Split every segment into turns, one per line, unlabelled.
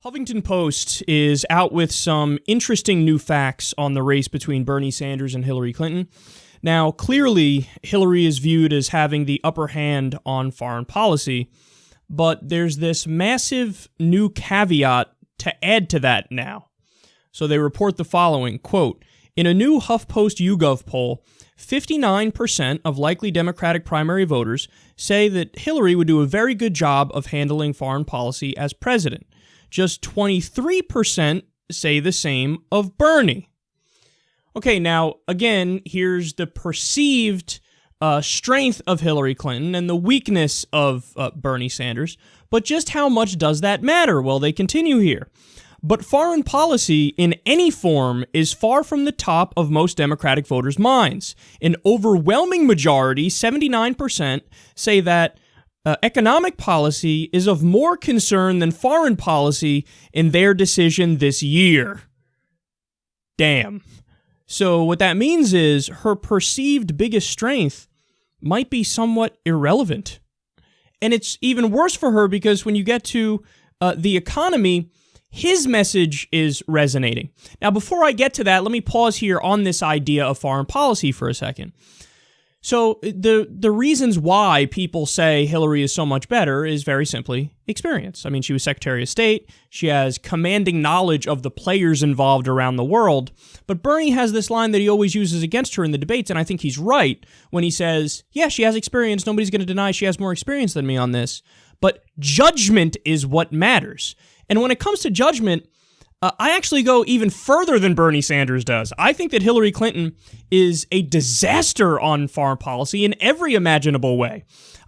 Huffington Post is out with some interesting new facts on the race between Bernie Sanders and Hillary Clinton. Now, clearly, Hillary is viewed as having the upper hand on foreign policy, but there's this massive new caveat to add to that now. So they report the following, quote, in a new HuffPost YouGov poll, 59% of likely Democratic primary voters say that Hillary would do a very good job of handling foreign policy as president. Just 23% say the same of Bernie. Okay, now, again, here's the perceived strength of Hillary Clinton and the weakness of Bernie Sanders. But just how much does that matter? Well, they continue here. But foreign policy in any form is far from the top of most Democratic voters' minds. An overwhelming majority, 79%, say that economic policy is of more concern than foreign policy in their decision this year. Damn. So what that means is her perceived biggest strength might be somewhat irrelevant. And it's even worse for her because when you get to the economy, his message is resonating. Now, before I get to that, let me pause here on this idea of foreign policy for a second. So the reasons why people say Hillary is so much better is very simply experience. I mean, she was Secretary of State. She has commanding knowledge of the players involved around the world. But Bernie has this line that he always uses against her in the debates, and I think he's right when he says, yeah, she has experience. Nobody's going to deny she has more experience than me on this. But judgment is what matters. And when it comes to judgment, I actually go even further than Bernie Sanders does. I think that Hillary Clinton is a disaster on foreign policy in every imaginable way.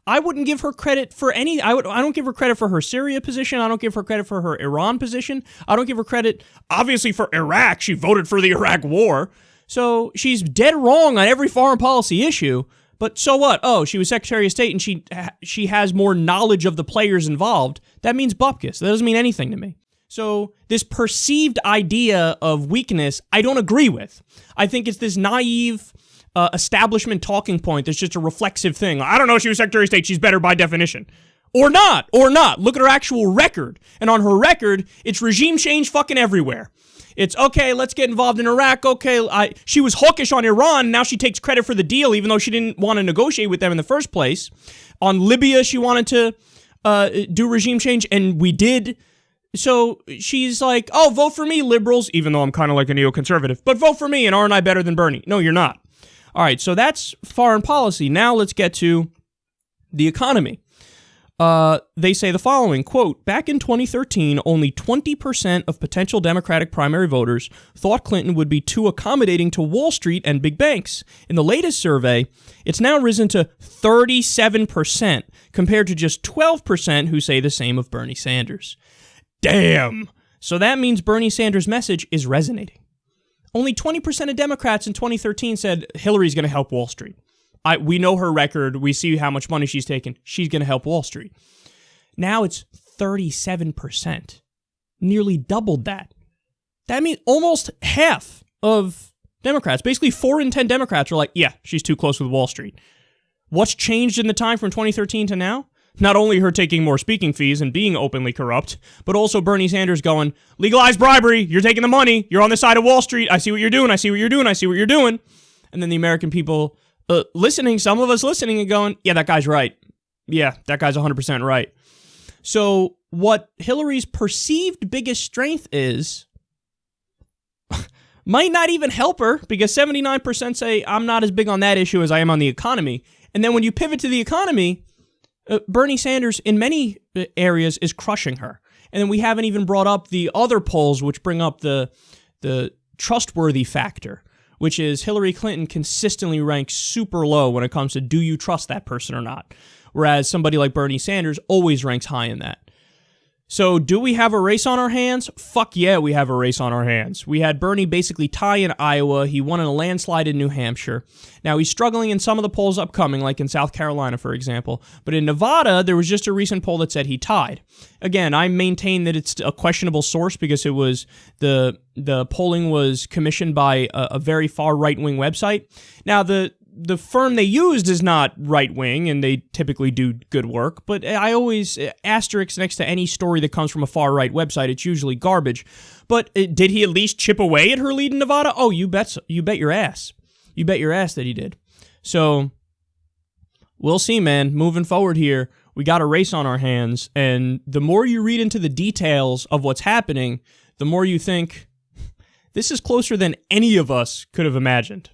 I wouldn't give her credit for any. I don't give her credit for her Syria position. I don't give her credit for her Iran position. I don't give her credit, obviously, for Iraq. She voted for the Iraq War. So she's dead wrong on every foreign policy issue. But so what? Oh, she was Secretary of State and she has more knowledge of the players involved. That means bupkis. That doesn't mean anything to me. So this perceived idea of weakness, I don't agree with. I think it's this naive establishment talking point that's just a reflexive thing. I don't know, she was Secretary of State, she's better by definition. Or not. Look at her actual record. And on her record, it's regime change fucking everywhere. It's, okay, let's get involved in Iraq. Okay, she was hawkish on Iran. Now she takes credit for the deal, even though she didn't want to negotiate with them in the first place. On Libya, she wanted to do regime change, and we did. So she's like, oh, vote for me, liberals, even though I'm kind of like a neoconservative. But vote for me, and aren't I better than Bernie? No, you're not. All right, so that's foreign policy. Now let's get to the economy. They say the following, quote, back in 2013, only 20% of potential Democratic primary voters thought Clinton would be too accommodating to Wall Street and big banks. In the latest survey, it's now risen to 37%, compared to just 12% who say the same of Bernie Sanders. Damn. So that means Bernie Sanders' message is resonating. Only 20% of Democrats in 2013 said Hillary's going to help Wall Street. We know her record. We see how much money she's taken. She's going to help Wall Street. Now it's 37%. Nearly doubled that. That means almost half of Democrats, basically 4 in 10 Democrats are like, yeah, she's too close with Wall Street. What's changed in the time from 2013 to now? Not only her taking more speaking fees and being openly corrupt, but also Bernie Sanders going, legalize bribery, you're taking the money, you're on the side of Wall Street, I see what you're doing, I see what you're doing, I see what you're doing. And then the American people listening, some of us listening and going, yeah, that guy's right. Yeah, that guy's 100% right. So what Hillary's perceived biggest strength is might not even help her because 79% say I'm not as big on that issue as I am on the economy. And then when you pivot to the economy, Bernie Sanders, in many areas, is crushing her. And then we haven't even brought up the other polls which bring up the trustworthy factor, which is Hillary Clinton consistently ranks super low when it comes to do you trust that person or not, whereas somebody like Bernie Sanders always ranks high in that. So do we have a race on our hands? Fuck yeah, we have a race on our hands. We had Bernie basically tie in Iowa. He won in a landslide in New Hampshire. Now, he's struggling in some of the polls upcoming, like in South Carolina, for example. But in Nevada, there was just a recent poll that said he tied. Again, I maintain that it's a questionable source because it was the polling was commissioned by a very far right-wing website. Now, the the firm they used is not right-wing, and they typically do good work, but I always asterisk next to any story that comes from a far-right website. It's usually garbage. But did he at least chip away at her lead in Nevada? Oh, you bet your ass. You bet your ass that he did. So we'll see, man. Moving forward here, we got a race on our hands, and the more you read into the details of what's happening, the more you think, this is closer than any of us could have imagined.